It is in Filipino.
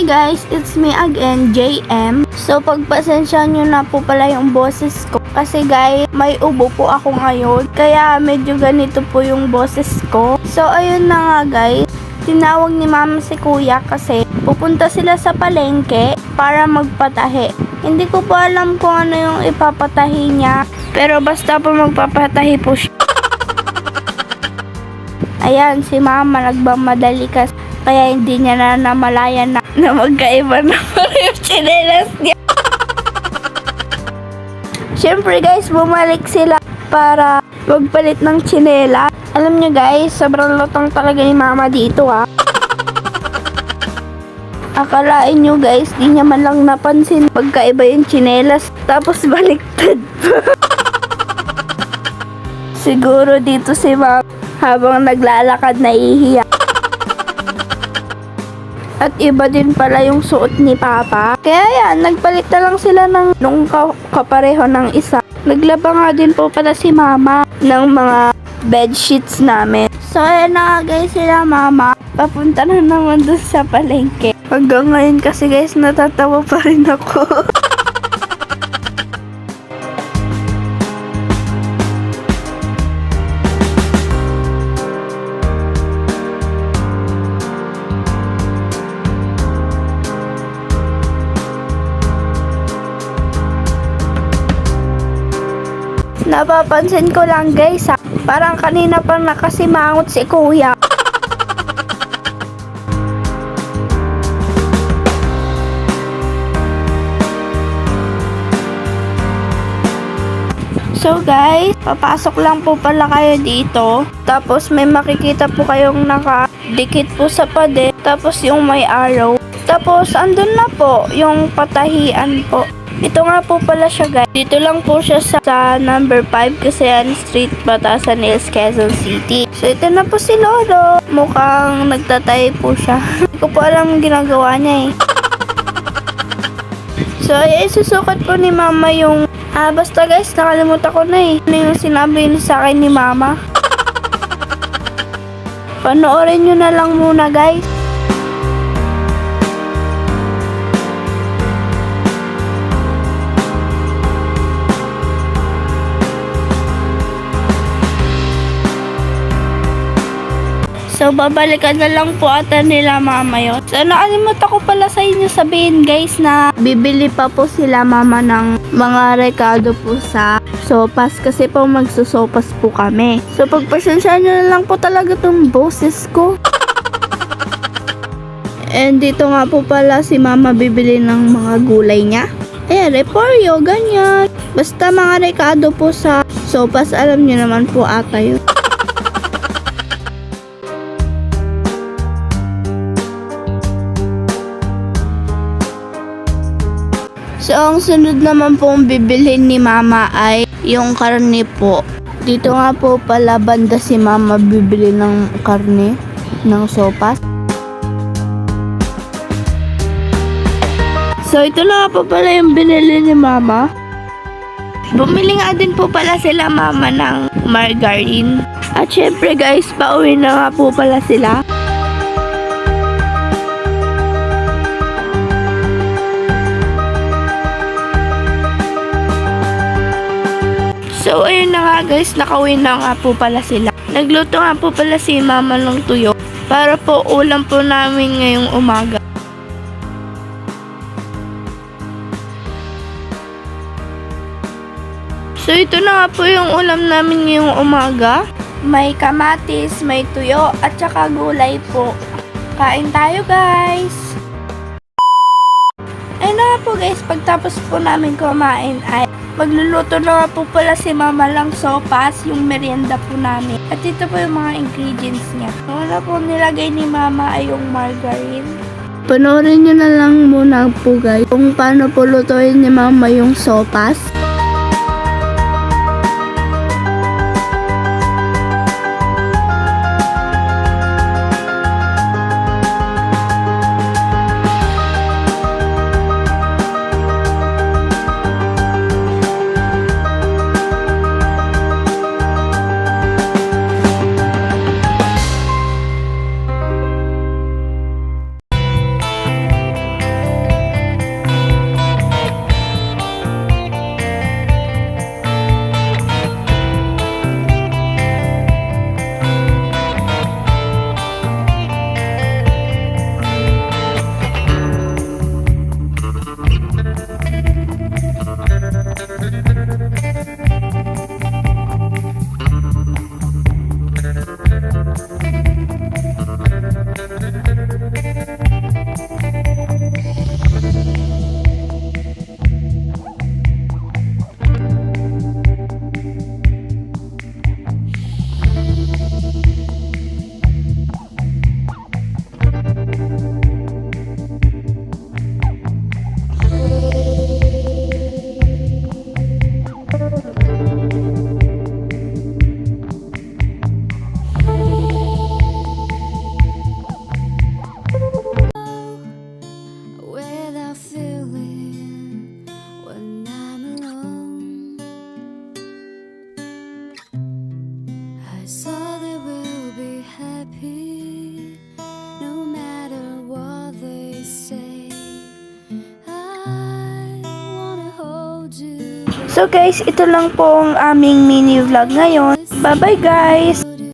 Hi guys, it's me again, JM. So pagpasensya nyo na po pala yung boses ko. Kasi guys, may ubo po ako ngayon. Kaya medyo ganito po yung boses ko. So ayun na nga guys, tinawag ni mama si kuya kasi pupunta sila sa palengke para magpatahi. Hindi ko po alam kung ano yung ipapatahi niya. Pero basta po magpapatahi po siya. Ayan, si mama nagmamadali kasi. Kaya hindi niya na namalayan na magkaiba na pala yung tsinelas niya. Siyempre guys, bumalik sila para magpalit ng tsinela. Alam niyo guys, sobrang lutang talaga ni mama dito ha. Akalain niyo guys, di niya man lang napansin magkaiba yung tsinelas. Tapos baliktad pa. Siguro dito si mama habang naglalakad naihiya. At iba din pala yung suot ni Papa. Kaya yan, nagpalit na lang sila ng nung kapareho ng isa. Naglaba nga din po pala si Mama ng mga bedsheets namin. So ayan na nga guys sila Mama. Papunta na naman doon sa palengke. Hanggang ngayon kasi guys, natatawa pa rin ako. Napapansin ko lang guys ha, parang kanina pa nakasimangot si kuya. So guys, papasok lang po pala kayo dito. Tapos may makikita po kayong nakadikit po sa pader. Tapos yung may arrow. Tapos andun na po yung patahian po. Ito nga po pala siya guys. Dito lang po siya sa number 5 Cagayan Street, Batasan Hills, Quezon City. So ito na po si Lolo. Mukhang nagtatay po siya. Hindi ko po alam ginagawa niya eh. So isusukat po ni mama yung basta guys, nakalimutan ko na eh. Ano yung sinabi niya sa akin ni mama? Panoorin nyo na lang muna guys. So, babalikan na lang po ata nila mama yun. So, nakalimutan ko pala sa inyo sabihin guys na bibili pa po sila mama ng mga rekado po sa sopas. Kasi po magsusopas po kami. So, pagpasensya nyo na lang po talaga tong boses ko. And dito nga po pala si mama bibili ng mga gulay niya. Ayan, repolyo, ganyan. Basta mga rekado po sa sopas, alam nyo naman po ata yun. So, ang sunod naman pong bibilhin ni mama ay yung karne po. Dito nga po pala banda si mama bibili ng karne ng sopas. So, ito na nga po pala yung binili ni mama. Bumili nga din po pala sila mama ng margarine. At syempre guys, pauwi na nga po pala sila. So, ayun na nga guys, nakauwi na nga po pala sila. Nagluto nga po pala si mama ng tuyo para po ulam po namin ngayong umaga. So, ito na nga po yung ulam namin ngayong umaga. May kamatis, may tuyo, at saka gulay po. Kain tayo guys! Ayun na nga po guys, pagtapos po namin kumain ay magluluto na nga po pala si mama lang sopas, yung merienda po namin. At ito po yung mga ingredients niya. Una po nilagay ni mama ay yung margarine. Panoorin nyo na lang muna po guys kung paano po lutuin ni mama yung sopas. So guys, ito lang po ang aming mini vlog ngayon. Bye bye guys!